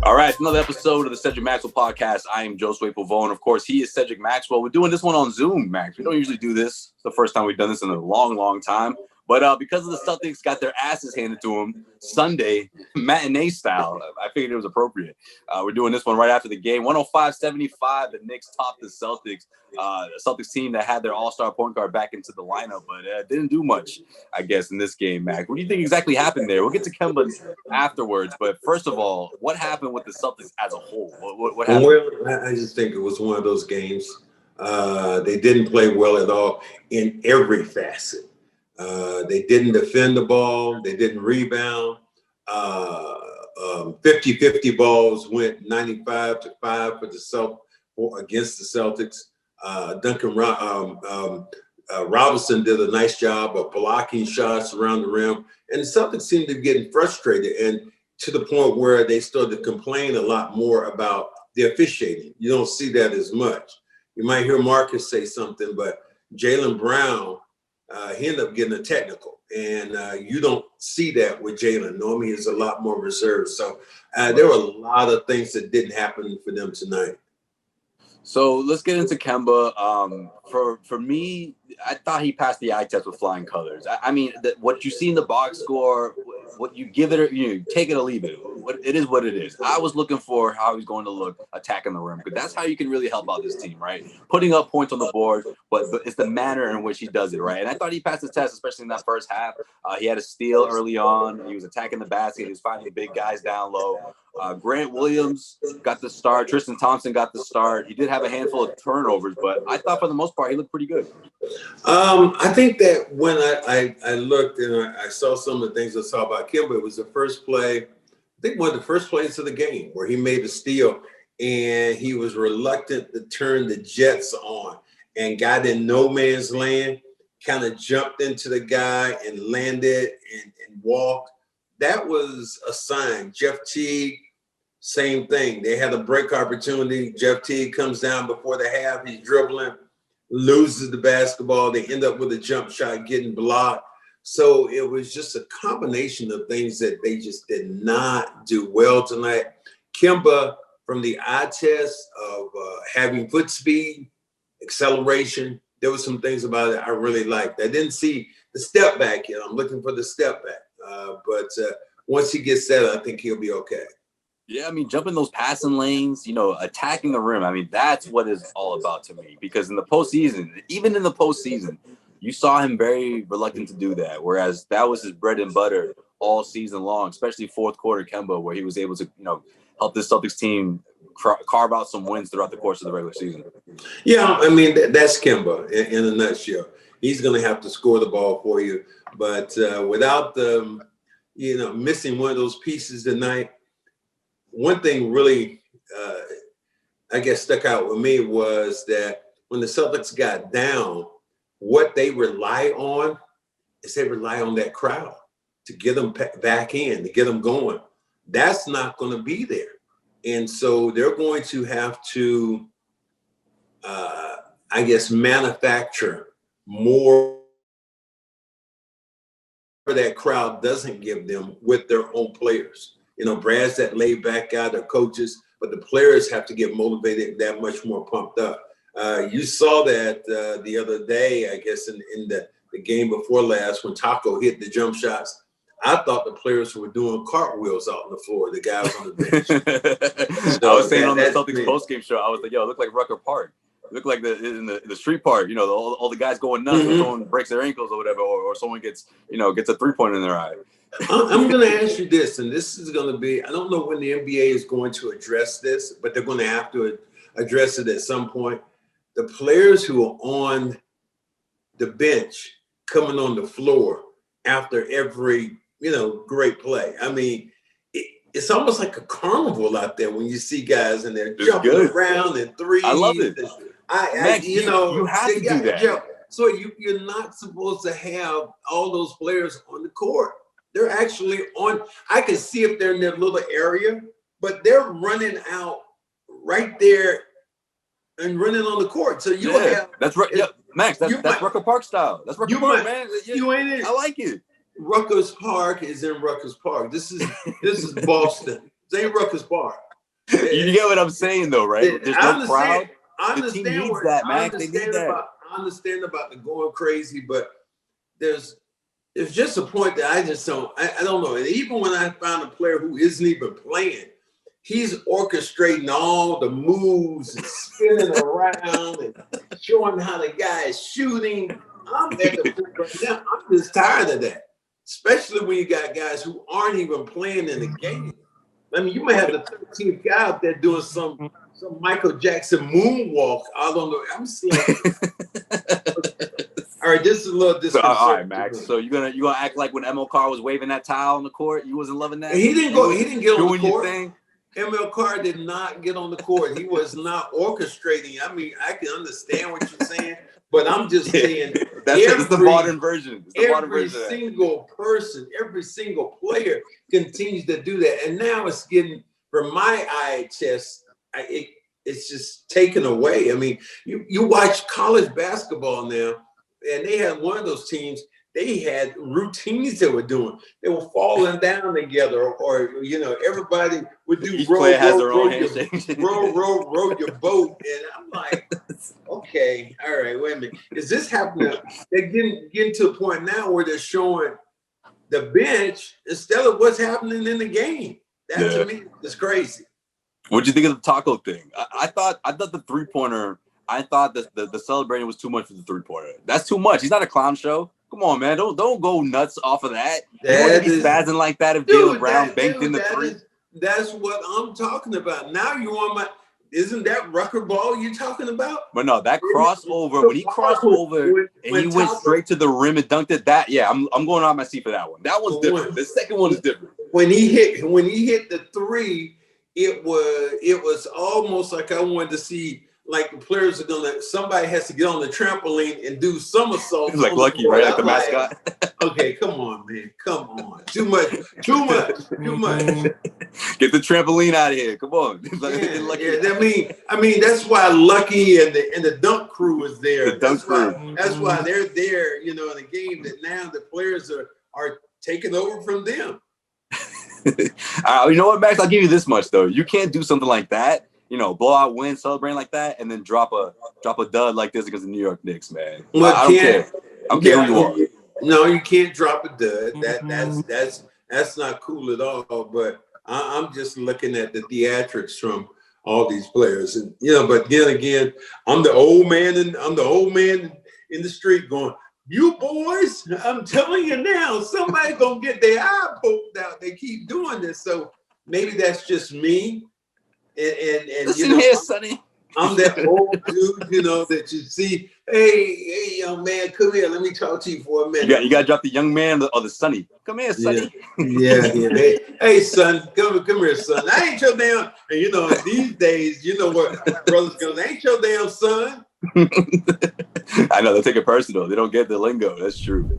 All right, another episode of the Cedric Maxwell podcast. I am Josue Pavon. Of course, he is Cedric Maxwell. We're doing this one on Zoom, Max. We don't usually do this. It's the first time we've done this in a long, long time. But because of the Celtics got their asses handed to them Sunday, matinee style, I figured it was appropriate. We're doing this one right after the game. 105-75, the Knicks topped the Celtics. The Celtics team that had their all-star point guard back into the lineup, but didn't do much, I guess, in this game, Mac. What do you think exactly happened there? We'll get to Kemba afterwards, but first of all, what happened with the Celtics as a whole? What happened? Well, I just think it was one of those games. They didn't play well at all in every facet. They didn't defend the ball. They didn't rebound. 50-50 balls went 95-5 for the against the Celtics. Duncan Robinson did a nice job of blocking shots around the rim. And the Celtics seemed to be getting frustrated, and to the point where they started to complain a lot more about the officiating. You don't see that as much. You might hear Marcus say something, but Jaylen Brown, he ended up getting a technical, and you don't see that with Jaylen. Normally, he's a lot more reserved. So there were a lot of things that didn't happen for them tonight. So let's get into Kemba. For me, I thought he passed the eye test with flying colors. I mean, what you see in the box score, what you give it, or you take it or leave it. It is what it is. I was looking for how he's going to look attacking the rim, because that's how you can really help out this team, right? Putting up points on the board, but it's the manner in which he does it, right? And I thought he passed the test, especially in that first half. He had a steal early on. He was attacking the basket. He was finding big guys down low. Grant Williams got the start. Tristan Thompson got the start. He did have a handful of turnovers, but I thought for the most part he looked pretty good. I think that when I looked and I saw some of the things I saw about Kemba, it was the first play, I think one of the first plays of the game, where he made a steal and he was reluctant to turn the Jets on and got in no man's land, kind of jumped into the guy and landed and walked. That was a sign. Jeff Teague, same thing. They had a break opportunity. Jeff Teague comes down before the half. He's dribbling, loses the basketball. They end up with a jump shot getting blocked. So it was just a combination of things that they just did not do well tonight. Kemba, from the eye test of having foot speed, acceleration, there were some things about it I really liked. I didn't see the step back yet. I'm looking for the step back. But once he gets that, I think he'll be okay. Yeah, I mean, jumping those passing lanes, attacking the rim. I mean, that's what it's all about to me. Because in the postseason, even in the postseason, you saw him very reluctant to do that. Whereas that was his bread and butter all season long, especially fourth quarter Kemba, where he was able to, help this Celtics team carve out some wins throughout the course of the regular season. Yeah, I mean, that's Kemba in a nutshell. He's going to have to score the ball for you. But without the, missing one of those pieces tonight, one thing really, I guess, stuck out with me was that when the Celtics got down, what they rely on is they rely on that crowd to get them back in, to get them going. That's not going to be there. And so they're going to have to, manufacture more that crowd doesn't give them with their own players. Brad's that laid back guy, their coaches, but the players have to get motivated, that much more pumped up. You saw that the other day, I guess, in the game before last, when Tacko hit the jump shots. I thought the players were doing cartwheels out on the floor, the guys on the bench. So I was saying on the Celtics postgame show, I was like, yo, it looked like Rucker Park. It looked like in the street park, all the guys going nuts when someone breaks their ankles or whatever, or someone gets a three-pointer in their eye. I'm going to ask you this, and this is going to be, I don't know when the NBA is going to address this, but they're going to have to address it at some point. The players who are on the bench coming on the floor after every, great play. I mean, it's almost like a carnival out there when you see guys and they're jumping around and threes. I love it. Max, you have to do that. So you're not supposed to have all those players on the court. They're actually on. I can see if they're in their little area, but they're running out right there and running on the court. So you don't have. That's right. Yeah, Max, that's Rucker Park style. That's Rucker Park, man. You ain't it. I like it. Rutgers Park is in Rutgers Park. This is Boston. This ain't Rutgers Park. You get what I'm saying, though, right? There's no crowd. I The team understand needs that, Max. They need that. I understand about the going crazy, but there's just a point that I just don't. I don't know. And even when I find a player who isn't even playing, he's orchestrating all the moves and spinning around and showing how the guy is shooting. I'm at the point right now. I'm just tired of that, especially when you got guys who aren't even playing in the game. I mean, you might have the 13th guy out there doing some Michael Jackson moonwalk out on the. I'm just like, all right, this is a little disconcerting. All right, Max. So you gonna act like when ML Carr was waving that towel on the court, you wasn't loving that? He didn't go. He didn't get on the court. Thing? ML Carr did not get on the court. He was not orchestrating. I mean, I can understand what you're saying, but I'm just saying it's the modern version. It's the modern version. Every single person, every single player continues to do that, and now it's getting, from my IHS, it's just taken away. I mean, you watch college basketball now, and they had one of those teams. They had routines they were doing. They were falling down together, or everybody would do Each player has their own handshake. row your boat. And I'm like, okay, all right, wait a minute. Is this happening? They're getting to a point now where they're showing the bench instead of what's happening in the game. That to me is crazy. What'd you think of the Tacko thing? I thought the 3-pointer. I thought the celebrating was too much for the 3-pointer. That's too much. He's not a clown show. Come on, man. Don't go nuts off of that. You wouldn't be spazzing like that if Jaylen Brown banked in the 3. That's what I'm talking about. Now you on my. Isn't that Rucker ball you're talking about? But no, that crossover, when he crossed over and he went straight to the rim and dunked it, I'm going on my seat for that one. That one's different. The second one is different. When he hit the 3, it was almost like I wanted to see, like the players are somebody has to get on the trampoline and do somersaults. Like Lucky, right? Like the mascot. Okay, come on, man. Come on. Too much. Get the trampoline out of here. Come on. I mean, that's why Lucky and the dunk crew is there. The dunk crew. That's why they're there, in the game, that now the players are taking over from them. You know what, Max? I'll give you this much though. You can't do something like that. Blowout win, celebrating like that, and then drop a dud like this against the New York Knicks, man. I don't care. I don't care who you are. No, you can't drop a dud. That's not cool at all. But I'm just looking at the theatrics from all these players, and But then again, I'm the old man in the street going, "You boys, I'm telling you now, somebody gonna get their eye poked out. They keep doing this." So maybe that's just me. And listen here, Sonny. I'm that old dude, that you see. Hey, young man, come here. Let me talk to you for a minute. You got to drop the young man or the Sonny. Come here, Sonny. Yeah. Hey, son, come here, son. I ain't your damn. And these days, what brothers go. Ain't your damn son. I know, they take it personal. They don't get the lingo. That's true.